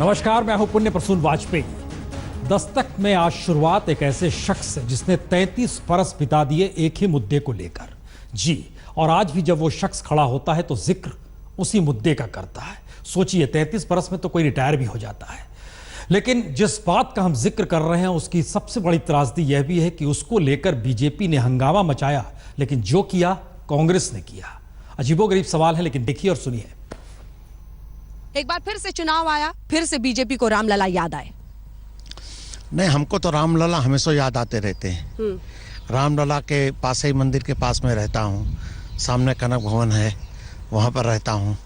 नमस्कार, मैं हूं पुण्य प्रसून वाजपेयी। दस्तक में आज शुरुआत एक ऐसे शख्स से जिसने 33 बरस बिता दिए एक ही मुद्दे को लेकर। जी, और आज भी जब वो शख्स खड़ा होता है तो जिक्र उसी मुद्दे का करता है। सोचिए, 33 बरस में तो कोई रिटायर भी हो जाता है, लेकिन जिस बात का हम जिक्र कर रहे हैं उसकी सबसे बड़ी त्रासदी यह भी है कि उसको लेकर बीजेपी ने हंगामा मचाया, लेकिन जो किया कांग्रेस ने किया। अजीबोगरीब सवाल है, लेकिन देखिए और सुनिए। एक बार फिर से चुनाव आया, फिर से बीजेपी को रामलला याद आए। नहीं, हमको तो रामलला हमेशा याद आते रहते हैं। रामलला के पास ही मंदिर के पास में रहता हूँ, सामने कनक भवन है, वहाँ पर रहता हूँ,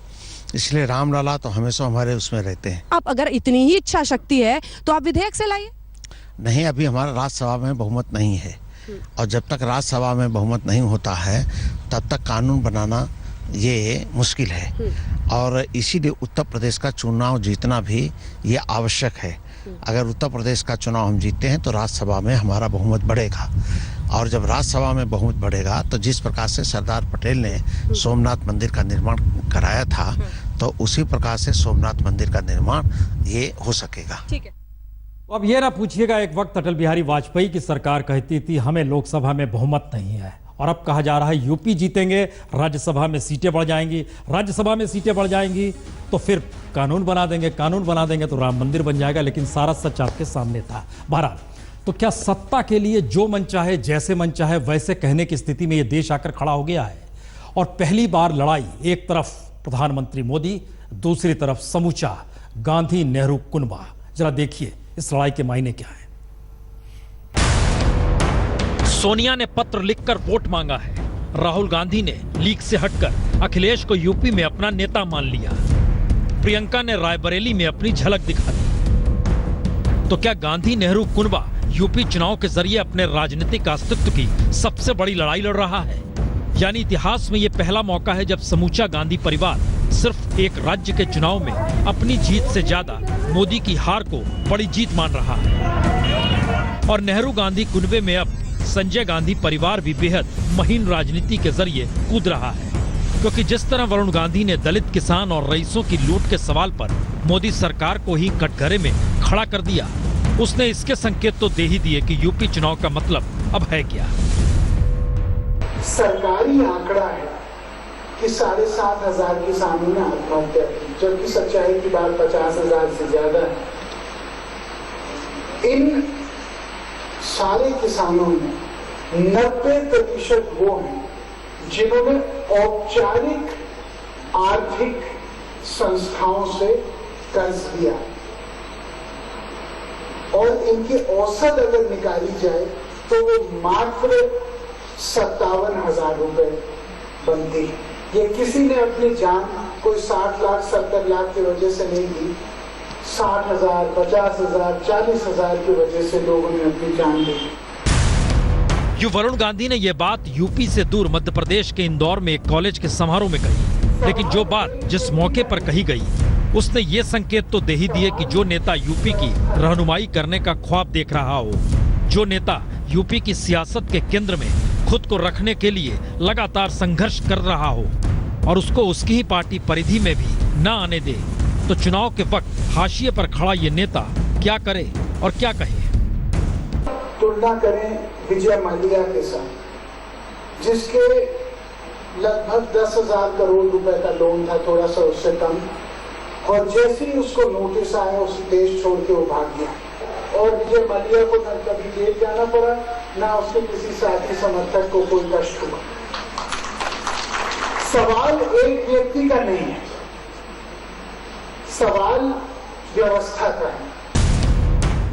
इसलिए रामलला तो हमेशा हमारे उसमें रहते हैं। आप अगर इतनी ही इच्छा शक्ति है तो आप विधेयक से लाइए। नहीं, अभी हमारा राज्यसभा में बहुमत नहीं है, और जब तक राज्यसभा में बहुमत नहीं होता है तब तक कानून बनाना ये मुश्किल है। और इसीलिए उत्तर प्रदेश का चुनाव जीतना भी ये आवश्यक है। अगर उत्तर प्रदेश का चुनाव हम जीतते हैं तो राज्यसभा में हमारा बहुमत बढ़ेगा, और जब राज्यसभा में बहुमत बढ़ेगा तो जिस प्रकार से सरदार पटेल ने सोमनाथ मंदिर का निर्माण कराया था, तो उसी प्रकार से सोमनाथ मंदिर का निर्माण ये हो सकेगा। ठीक है। अब ये ना पूछिएगा, एक वक्त अटल बिहारी वाजपेयी की सरकार कहती थी हमें लोकसभा में बहुमत नहीं है, और अब कहा जा रहा है यूपी जीतेंगे, राज्यसभा में सीटें बढ़ जाएंगी, राज्यसभा में सीटें बढ़ जाएंगी तो फिर कानून बना देंगे तो राम मंदिर बन जाएगा। लेकिन सारा सच आपके सामने था। बहरहाल, तो क्या सत्ता के लिए जो मन चाहे, जैसे मन चाहे वैसे कहने की स्थिति में ये देश आकर खड़ा हो गया है? और पहली बार लड़ाई, एक तरफ प्रधानमंत्री मोदी, दूसरी तरफ समूचा गांधी नेहरू कुनबा। जरा देखिए इस लड़ाई के मायने क्या है। सोनिया ने पत्र लिखकर वोट मांगा है, राहुल गांधी ने लीक से हटकर अखिलेश को यूपी में अपना नेता मान लिया, प्रियंका ने रायबरेली में अपनी झलक दिखा दी। तो क्या गांधी नेहरू कुनबा यूपी चुनाव के जरिए अपने राजनीतिक अस्तित्व की सबसे बड़ी लड़ाई लड़ रहा है? यानी इतिहास में यह पहला मौका है जब समूचा गांधी परिवार सिर्फ एक राज्य के चुनाव में अपनी जीत से ज्यादा मोदी की हार को बड़ी जीत मान रहा है। और नेहरू गांधी कुनबे में अब संजय गांधी परिवार भी बेहद महीन राजनीति के जरिए कूद रहा है, क्योंकि जिस तरह वरुण गांधी ने दलित, किसान और रईसों की लूट के सवाल पर मोदी सरकार को ही कटघरे में खड़ा कर दिया, उसने इसके संकेत तो दे ही दिए कि यूपी चुनाव का मतलब अब है क्या। सरकारी आंकड़ा है कि 7,500 किसानों ने आत्महत्या की, जबकि सच्चाई की बात 50,000 से ज्यादा है। इन सारे किसानों में 90% वो हैं जिन्होंने औपचारिक आर्थिक संस्थाओं से कर्ज लिया, और इनकी औसत अगर निकाली जाए तो वो मात्र 57,000 रुपए बनती है। ये किसी ने अपनी जान कोई 60 लाख 70 लाख की वजह से नहीं दी, 60,000, 50,000, 40,000 की वजह से लोगों ने अपनी जान दी। यूं वरुण गांधी ने यह बात यूपी से दूर मध्य प्रदेश के इंदौर में एक कॉलेज के समारोह में कही, लेकिन जो बात जिस मौके पर कही गई उसने ये संकेत तो दे ही दिए कि जो नेता यूपी की रहनुमाई करने का ख्वाब देख रहा हो, जो नेता यूपी की सियासत के केंद्र में खुद को रखने के लिए लगातार संघर्ष कर रहा हो और उसको उसकी ही पार्टी परिधि में भी न आने दे, तो चुनाव के वक्त हाशिए पर खड़ा ये नेता क्या करे और क्या कहे। तुलना करें विजय माल्या के साथ, जिसके लगभग 10,000 करोड़ रुपए का लोन था, थोड़ा सा उससे कम, और जैसे ही उसको नोटिस आया उस देश छोड़ के वो भाग गया, और विजय माल्या को न कभी जेल जाना पड़ा, ना उसके किसी साथी समर्थक को कोई कष्ट हुआ। सवाल एक व्यक्ति का नहीं है, सवाल व्यवस्था का है।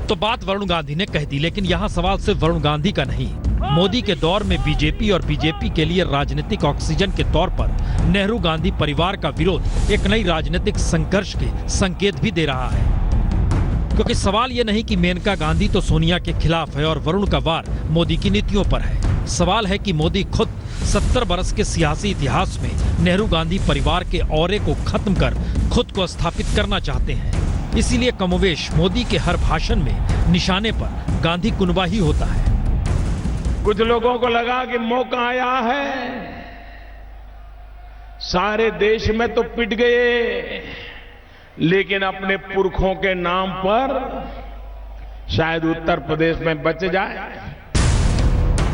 तो बात वरुण गांधी ने कह दी, लेकिन यहाँ सवाल सिर्फ वरुण गांधी का नहीं। मोदी के दौर में बीजेपी और बीजेपी के लिए राजनीतिक ऑक्सीजन के तौर पर नेहरू गांधी परिवार का विरोध एक नई राजनीतिक संघर्ष के संकेत भी दे रहा है। क्योंकि सवाल ये नहीं कि मेनका गांधी तो सोनिया के खिलाफ है और वरुण का वार मोदी की नीतियों पर है। सवाल है कि मोदी खुद 70 बरस के सियासी इतिहास में नेहरू गांधी परिवार के औरे को खत्म कर खुद को स्थापित करना चाहते हैं। इसीलिए कमोवेश मोदी के हर भाषण में निशाने पर गांधी कुनबा ही होता है। कुछ लोगों को लगा कि मौका आया है, सारे देश में तो पिट गए, लेकिन अपने पुरखों के नाम पर शायद उत्तर प्रदेश में बच जाए।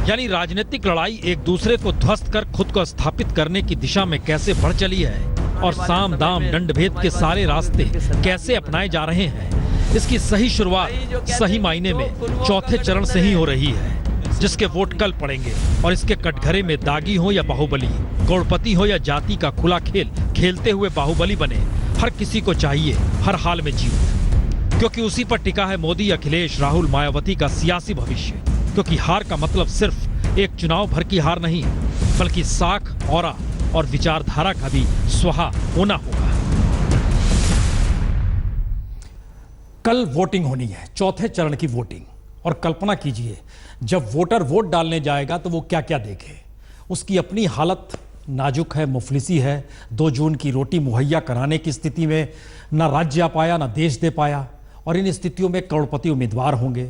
यानी राजनीतिक लड़ाई एक दूसरे को ध्वस्त कर खुद को स्थापित करने की दिशा में कैसे बढ़ चली है और साम दाम दंड भेद के सारे रास्ते कैसे अपनाए जा रहे हैं, इसकी सही शुरुआत सही मायने में चौथे चरण से ही हो रही है, जिसके वोट कल पड़ेंगे। और इसके कटघरे में दागी हो या बाहुबली, करोड़पति हो या जाति का खुला खेल खेलते हुए बाहुबली बने, हर किसी को चाहिए हर हाल में जीत, क्योंकि उसी पर टिका है मोदी, अखिलेश, राहुल, मायावती का सियासी भविष्य। क्योंकि हार का मतलब सिर्फ एक चुनाव भर की हार नहीं, बल्कि साख, औरा और विचारधारा का भी स्वाहा होना होगा। कल वोटिंग होनी है, चौथे चरण की वोटिंग। और कल्पना कीजिए जब वोटर वोट डालने जाएगा तो वो क्या क्या देखे। उसकी अपनी हालत नाजुक है, मुफलिसी है, 2 जून की रोटी मुहैया कराने की स्थिति में ना राज्य आ पाया ना देश दे पाया। और इन स्थितियों में करोड़पति उम्मीदवार होंगे,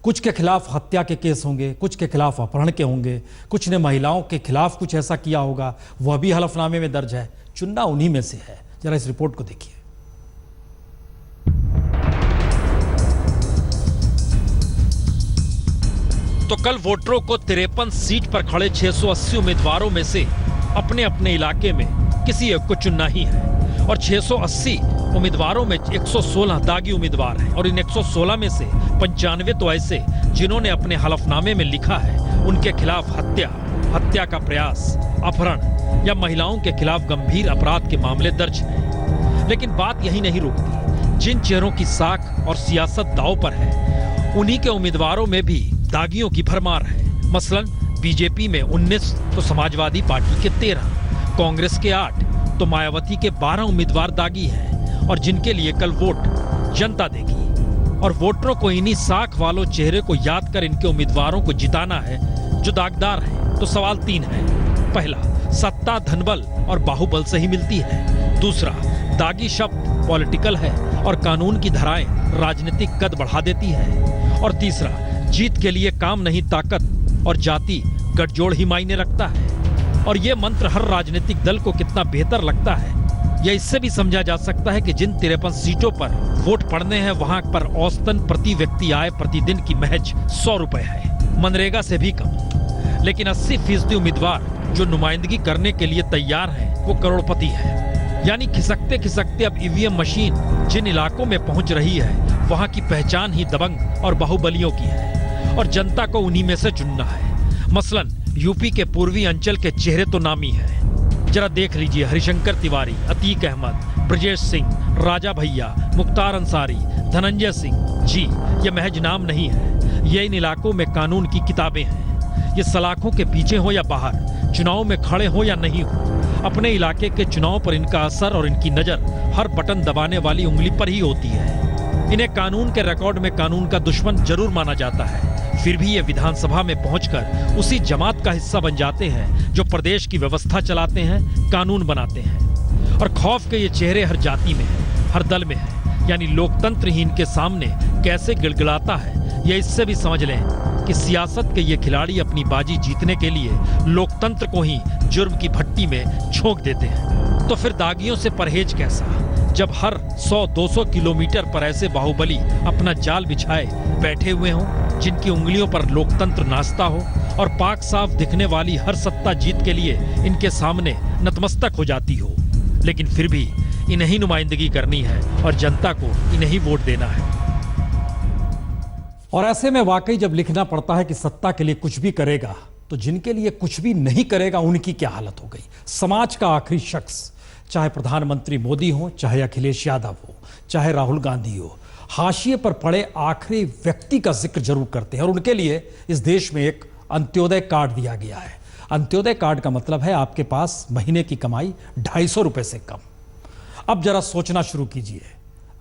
कुछ के खिलाफ हत्या के केस होंगे, कुछ के खिलाफ अपहरण के होंगे, कुछ ने महिलाओं के खिलाफ कुछ ऐसा किया होगा, वह भी हलफनामे में दर्ज है। चुनना उन्हीं में से है। जरा इस रिपोर्ट को देखिए। तो कल वोटरों को 53 सीट पर खड़े 680 उम्मीदवारों में से अपने अपने इलाके में किसी एक को चुनना ही है। और 680 उम्मीदवारों में 116 दागी उम्मीदवार हैं और इन 116 में से 95 तो ऐसे जिन्होंने अपने हलफनामे में लिखा है उनके खिलाफ हत्या का प्रयास, अपहरण या महिलाओं के खिलाफ गंभीर अपराध के मामले दर्ज हैं। लेकिन बात यही नहीं रुकती। जिन चेहरों की साख और सियासत दांव पर है, उन्हीं के उम्मीदवारों में भी दागियों की भरमार है। मसलन बीजेपी में 19 तो समाजवादी पार्टी के 13, कांग्रेस के 8 तो मायावती के 12 उम्मीदवार दागी हैं और जिनके लिए कल वोट जनता देगी। और वोटरों को इन्हीं साख वालों चेहरे को याद कर इनके उम्मीदवारों को जिताना है जो दागदार हैं। तो सवाल 3 है। पहला, सत्ता धनबल और बाहुबल से ही मिलती है। दूसरा, दागी शब्द पॉलिटिकल है और कानून की धाराएं राजनीतिक कद बढ़ा देती है। और तीसरा, जीत के लिए काम नहीं ताकत और जाति गठजोड़ ही मायने रखता है। और ये मंत्र हर राजनीतिक दल को कितना बेहतर लगता है, यह इससे भी समझा जा सकता है कि जिन 53 सीटों पर वोट पड़ने हैं वहां पर औसतन प्रति व्यक्ति आय प्रतिदिन की महज 100 रुपए है, मनरेगा से भी कम। लेकिन 80% उम्मीदवार जो नुमाइंदगी करने के लिए तैयार हैं वो करोड़पति है। यानी खिसकते खिसकते अब ईवीएम मशीन जिन इलाकों में पहुंच रही है वहां की पहचान ही दबंग और बाहुबलियों की है और जनता को उन्हीं में से चुनना है। मसलन यूपी के पूर्वी अंचल के चेहरे तो नामी है। जरा देख लीजिए, हरिशंकर तिवारी, अतीक अहमद, ब्रजेश सिंह, राजा भैया, मुख्तार अंसारी, धनंजय सिंह जी। ये महज नाम नहीं है, ये इन इलाकों में कानून की किताबें हैं। ये सलाखों के पीछे हो या बाहर, चुनाव में खड़े हो या नहीं हो, अपने इलाके के चुनाव पर इनका असर और इनकी नजर हर बटन दबाने वाली उंगली पर ही होती है। इन्हें कानून के रिकॉर्ड में कानून का दुश्मन जरूर माना जाता है, फिर भी ये विधानसभा में पहुंचकर उसी जमात का हिस्सा बन जाते हैं जो प्रदेश की व्यवस्था चलाते हैं, कानून बनाते हैं। और खौफ के ये चेहरे हर जाति में है, हर दल में है। यानी लोकतंत्र ही इनके सामने कैसे गिड़गिड़ाता है, ये इससे भी समझ लें कि सियासत के ये खिलाड़ी अपनी बाजी जीतने के लिए लोकतंत्र को ही जुर्म की भट्टी में झोंक देते हैं। तो फिर दागियों से परहेज कैसा, जब हर 100-200 किलोमीटर पर ऐसे बाहुबली अपना जाल बिछाए बैठे हुए हों, जिनकी उंगलियों पर लोकतंत्र नाचता हो और पाक साफ दिखने वाली हर सत्ता जीत के लिए इनके सामने नतमस्तक हो जाती हो। लेकिन फिर भी इन्हीं नुमाइंदगी करनी है और जनता को इन्हीं वोट देना है। और ऐसे में वाकई जब लिखना पड़ता है कि सत्ता के लिए कुछ भी करेगा, तो जिनके लिए कुछ भी नहीं करेगा उनकी क्या हालत हो गई। समाज का आखिरी शख्स, चाहे प्रधानमंत्री मोदी हो, चाहे अखिलेश यादव हो, चाहे राहुल गांधी हो, हाशिए पर पड़े आखिरी व्यक्ति का जिक्र जरूर करते हैं। और उनके लिए इस देश में एक अंत्योदय कार्ड दिया गया है। अंत्योदय कार्ड का मतलब है आपके पास महीने की कमाई 250 रुपए से कम। अब जरा सोचना शुरू कीजिए,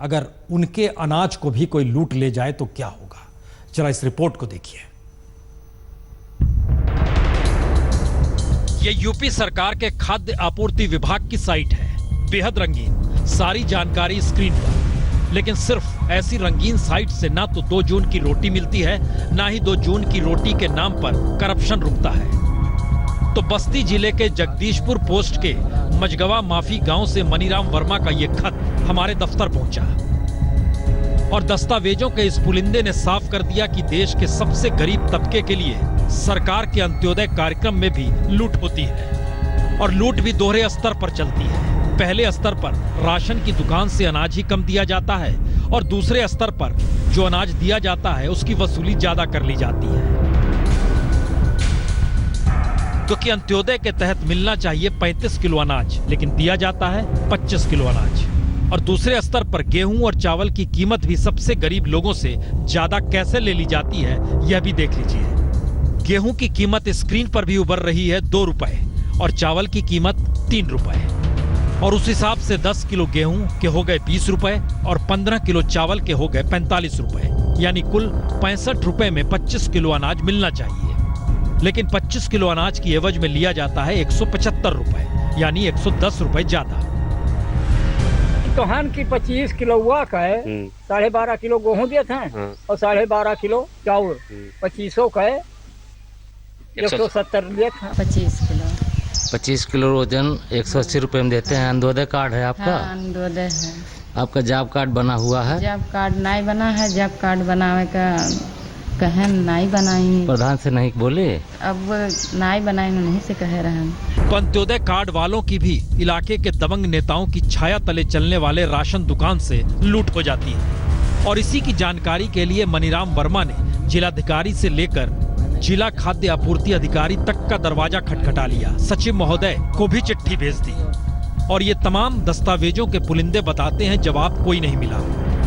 अगर उनके अनाज को भी कोई लूट ले जाए तो क्या होगा। जरा इस रिपोर्ट को देखिए। ये यूपी सरकार के खाद्य आपूर्ति विभाग की साइट है, बेहद रंगीन, सारी जानकारी स्क्रीन पर। लेकिन सिर्फ ऐसी रंगीन साइट से ना तो 2 जून की रोटी मिलती है, ना ही 2 जून की रोटी के नाम पर करप्शन रुकता है। तो बस्ती जिले के जगदीशपुर पोस्ट के मजगवा माफी गांव से मनीराम वर्मा का ये खत हमारे दफ्तर पहुंचा और दस्तावेजों के इस पुलिंदे ने साफ कर दिया कि देश के सबसे गरीब तबके के लिए सरकार के अंत्योदय कार्यक्रम में भी लूट होती है और लूट भी दोहरे स्तर पर चलती है। पहले स्तर पर राशन की दुकान से अनाज ही कम दिया जाता है और दूसरे स्तर पर जो अनाज दिया जाता है उसकी वसूली ज्यादा कर ली जाती है, क्योंकि अंत्योदय के तहत मिलना चाहिए 35 किलो अनाज, लेकिन दिया जाता है 25 किलो अनाज। और दूसरे स्तर पर गेहूं और चावल की कीमत भी सबसे गरीब लोगों से ज्यादा कैसे ले ली जाती है, यह भी देख लीजिए। गेहूं की कीमत स्क्रीन पर भी उभर रही है 2 रुपए और चावल की कीमत 3 रुपए, और उस हिसाब से 10 किलो गेहूं के हो गए 20 रुपए और 15 किलो चावल के हो गए 45 रुपए, यानी कुल 65 रुपए में 25 किलो अनाज मिलना चाहिए। लेकिन 25 किलो अनाज की एवज में लिया जाता है 175 रुपए, यानी 110 रुपए ज्यादा। तोहन की 25 किलो हुआ का है, 12.5 किलो गेहूँ दिए थे और 12.5 किलो चावल, 2500 का है, 170 दिए थे। 25 किलो वजन 180 रुपए में देते हैं। अंत्योदय कार्ड है आपका? हाँ, अंत्योदय है। आपका जॉब कार्ड बना हुआ है? जॉब कार्ड नहीं बना है, जॉब कार्ड बनावे का कहे नहीं बनाई। प्रधान से नहीं बोले? अब नहीं बनाई, नहीं से कह रहे हैं। तो अंत्योदय कार्ड वालों की भी इलाके के दबंग नेताओं की छाया तले चलने वाले राशन दुकान से लूट हो जाती है। और इसी की जानकारी के लिए मनीराम वर्मा ने जिलाधिकारी से लेकर जिला खाद्य आपूर्ति अधिकारी तक का दरवाजा खटखटा लिया, सचिव महोदय को भी चिट्ठी भेज दी, और ये तमाम दस्तावेजों के पुलिंदे बताते हैं जवाब कोई नहीं मिला।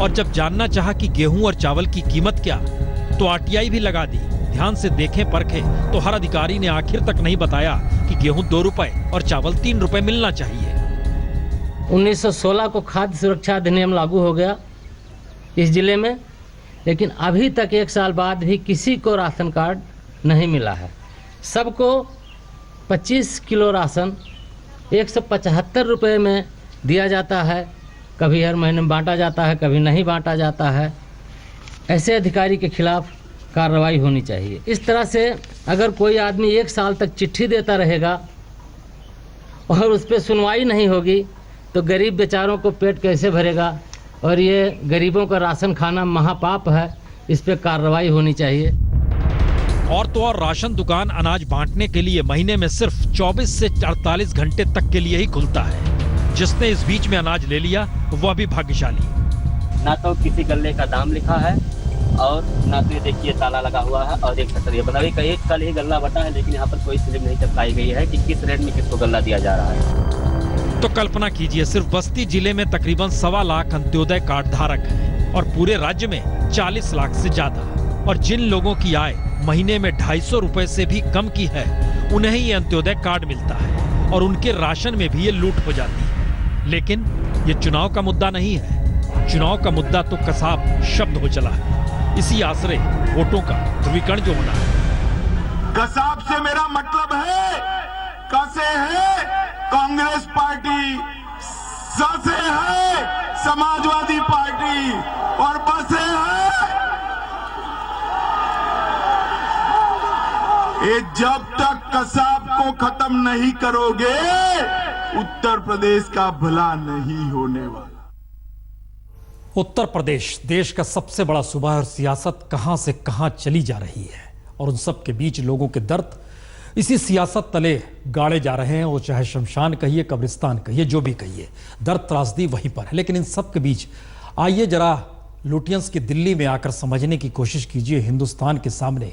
और जब जानना चाहा कि गेहूं और चावल की कीमत क्या, तो आरटीआई भी लगा दी। ध्यान से देखें परखे तो हर अधिकारी ने आखिर तक नहीं बताया कि गेहूं 2 रुपए और चावल 3 रुपए मिलना चाहिए। 1916 को खाद्य सुरक्षा अधिनियम लागू हो गया इस जिले में, लेकिन अभी तक 1 साल बाद भी किसी को राशन कार्ड नहीं मिला है। सबको 25 किलो राशन 175 रुपये में दिया जाता है, कभी हर महीने में बांटा जाता है, कभी नहीं बांटा जाता है। ऐसे अधिकारी के खिलाफ कार्रवाई होनी चाहिए। इस तरह से अगर कोई आदमी 1 साल तक चिट्ठी देता रहेगा और उस पर सुनवाई नहीं होगी तो गरीब बेचारों को पेट कैसे भरेगा? और ये गरीबों का राशन खाना महापाप है, इस पर कार्रवाई होनी चाहिए। और तो और राशन दुकान अनाज बांटने के लिए महीने में सिर्फ 24 से 48 घंटे तक के लिए ही खुलता है। जिसने इस बीच में अनाज ले लिया वह भी भाग्यशाली। ना तो किसी गल्ले का दाम लिखा है और ना तो ये देखिए ताला लगा हुआ है और एक शटर ये बना हुआ है। कल ही गल्ला बटा है, लेकिन यहाँ पर कोई स्लिप नहीं चिपकाई गई है कि किस रेट में किसको गल्ला दिया जा रहा है। तो कल्पना कीजिए, सिर्फ बस्ती जिले में तकरीबन 1.25 लाख अंत्योदय कार्ड धारक हैं और पूरे राज्य में 40 लाख से ज्यादा। और जिन लोगों की आय महीने में 250 रुपए से भी कम की है, उन्हें ही ये अंत्योदय कार्ड मिलता है और उनके राशन में भी ये लूट हो जाती है। लेकिन ये चुनाव का मुद्दा नहीं है। चुनाव का मुद्दा तो कसाब शब्द हो चला है। इसी आसरे वोटों का ध्रुवीकरण जो होना है। कसाब से मेरा मतलब है, कसे है कांग्रेस पार्टी, ससे है समाजवादी पार्टी और बसे है ये। जब तक कसाब को खत्म नहीं करोगे, उत्तर प्रदेश का भला नहीं होने वाला। उत्तर प्रदेश देश का सबसे बड़ा सूबा है और सियासत कहां से कहां चली जा रही है, और उन सब के बीच लोगों के दर्द इसी सियासत तले गाड़े जा रहे हैं। वो चाहे शमशान कहिए, कब्रिस्तान कहिए, जो भी कहिए, दर्द त्रासदी वहीं पर है। लेकिन इन सब के बीच आइए जरा लुटियंस की दिल्ली में आकर समझने की कोशिश कीजिए हिंदुस्तान के सामने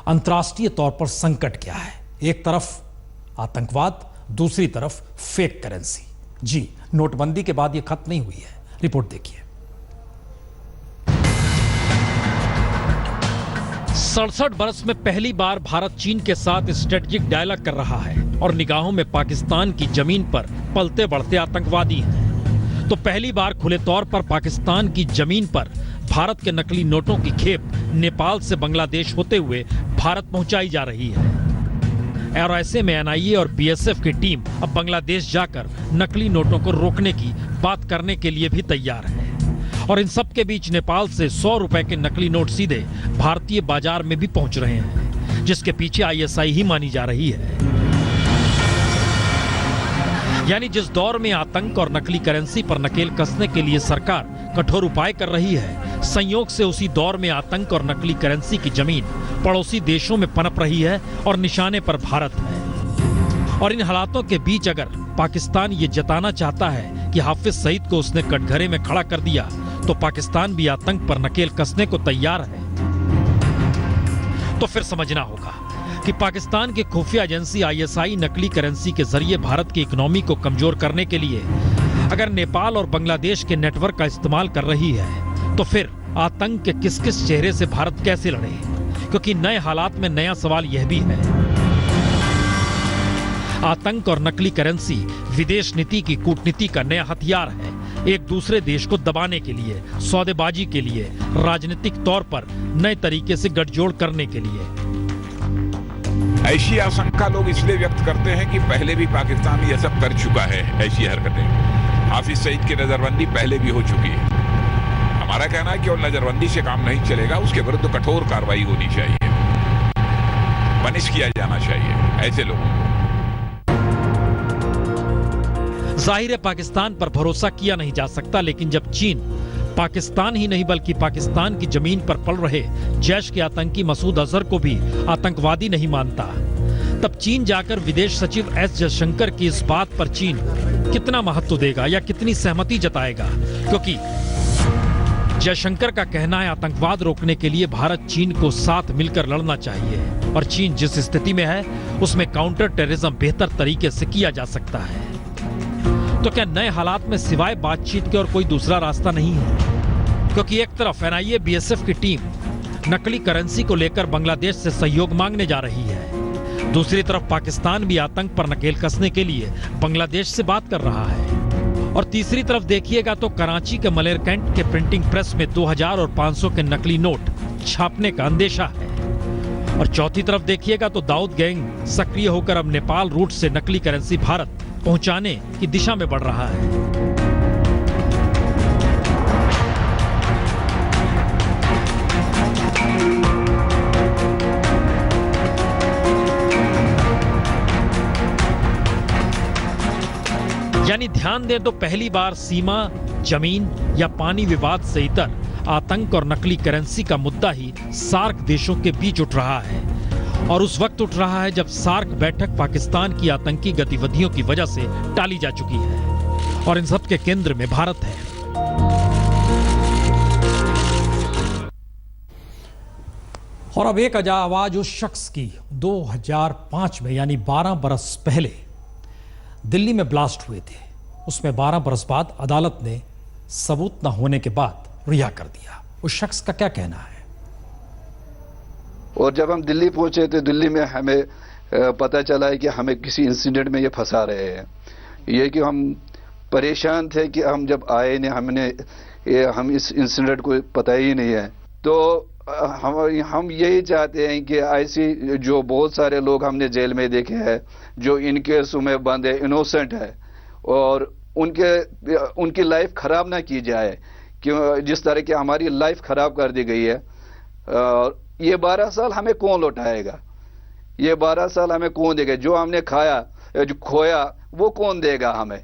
अंतर्राष्ट्रीय तौर पर संकट क्या है। एक तरफ आतंकवाद, दूसरी तरफ फेक करेंसी। जी, नोटबंदी के बाद ये खत्म नहीं हुई है। रिपोर्ट देखिए। 67 बरस में पहली बार भारत चीन के साथ स्ट्रेटेजिक डायलॉग कर रहा है और निगाहों में पाकिस्तान की जमीन पर पलते बढ़ते आतंकवादी हैं। तो पहली बार खुले तौर पर पाकिस्तान की जमीन पर भारत के नकली नोटों की खेप नेपाल से बांग्लादेश होते हुए भारत पहुंचाई जा रही है। और ऐसे में एनआईए और बीएसएफ की टीम अब बांग्लादेश जाकर नकली नोटों को रोकने की बात करने के लिए भी तैयार है। और इन सब के बीच नेपाल से 100 रुपए के नकली नोट सीधे भारतीय बाजार में भी पहुंच रहे हैं, जिसके पीछे आईएसआई ही मानी जा रही है। यानी जिस दौर में आतंक और नकली करेंसी पर नकेल कसने के लिए सरकार कठोर उपाय कर रही है, संयोग से उसी दौर में आतंक और नकली करेंसी की जमीन पड़ोसी देशों में पनप रही है और निशाने पर भारत है। और इन हालातों के बीच अगर पाकिस्तान ये जताना चाहता है कि हाफिज सईद को उसने कटघरे में खड़ा कर दिया, तो पाकिस्तान भी आतंक पर नकेल कसने को तैयार है। तो फिर समझना होगा कि पाकिस्तान की खुफिया एजेंसी आईएसआई नकली करेंसी के जरिए भारत की इकोनॉमी को कमजोर करने के लिए अगर नेपाल और बांग्लादेश के नेटवर्क का इस्तेमाल कर रही है, तो फिर आतंक के किस किस चेहरे से भारत कैसे लड़े? क्योंकि नए हालात में नया सवाल यह भी है, आतंक और नकली करेंसी विदेश नीति की कूटनीति का नया हथियार है, एक दूसरे देश को दबाने के लिए, सौदेबाजी के लिए, राजनीतिक तौर पर नए तरीके से गठजोड़ करने के लिए। ऐसी आशंका लोग इसलिए व्यक्त करते हैं कि पहले भी पाकिस्तान ये सब कर चुका है, ऐसी हरकतें। हाफिज सईद की नजरबंदी पहले भी हो चुकी है। हमारा कहना है कि और नजरबंदी से काम नहीं चलेगा, उसके विरुद्ध कठोर कार्रवाई होनी चाहिए, पनिश किया जाना चाहिए ऐसे लोगों को। जाहिर है पाकिस्तान पर भरोसा किया नहीं जा सकता, लेकिन जब चीन पाकिस्तान ही नहीं बल्कि पाकिस्तान की जमीन पर पल रहे जैश के आतंकी मसूद अजहर को भी आतंकवादी नहीं मानता, तब चीन जाकर विदेश सचिव एस जयशंकर की इस बात पर चीन कितना महत्व देगा या कितनी सहमति जताएगा? क्योंकि जयशंकर का कहना है आतंकवाद रोकने के लिए भारत चीन को साथ मिलकर लड़ना चाहिए, और चीन जिस स्थिति में है उसमें काउंटर टेररिज्म बेहतर तरीके से किया जा सकता है। तो क्या नए हालात में सिवाय बातचीत के और कोई दूसरा रास्ता नहीं है? क्योंकि एक तरफ एनआईए बीएसएफ की टीम नकली करेंसी को लेकर बांग्लादेश से सहयोग मांगने जा रही है, दूसरी तरफ पाकिस्तान भी आतंक पर नकेल कसने के लिए बांग्लादेश से बात कर रहा है, और तीसरी तरफ देखिएगा तो कराची के मलेरकैंट के प्रिंटिंग प्रेस में 2000 और 500 के नकली नोट छापने का अंदेशा है, और चौथी तरफ देखिएगा तो दाऊद गैंग सक्रिय होकर अब नेपाल रूट से नकली करेंसी भारत पहुंचाने की दिशा में बढ़ रहा है। यानी ध्यान दें तो पहली बार सीमा, जमीन या पानी विवाद से इतर आतंक और नकली करेंसी का मुद्दा ही सार्क देशों के बीच उठ रहा है, और उस वक्त उठ रहा है जब सार्क बैठक पाकिस्तान की आतंकी गतिविधियों की वजह से टाली जा चुकी है, और इन सब के केंद्र में भारत है। और अब एक आवाज उस शख्स की 2005 में यानी 12 बरस पहले दिल्ली में ब्लास्ट हुए थे, उसमें 12 बरस बाद अदालत ने सबूत न होने के बाद रिहा कर दिया। उस शख्स का क्या कहना है? और जब हम दिल्ली पहुंचे तो दिल्ली में हमें पता चला है कि हमें किसी इंसिडेंट में ये फंसा रहे हैं। ये कि हम परेशान थे कि हम जब आए नहीं, हम इस इंसिडेंट को पता ही नहीं है। तो हम यही चाहते हैं कि ऐसी जो बहुत सारे लोग हमने जेल में देखे हैं जो इन केसों में बंद है, इनोसेंट है, और उनकी लाइफ खराब ना की जाए, क्यों जिस तरह की हमारी लाइफ खराब कर दी गई है। और ये 12 साल हमें कौन लौटाएगा? ये 12 साल हमें कौन देगा? जो हमने खाया, जो खोया, वो कौन देगा हमें?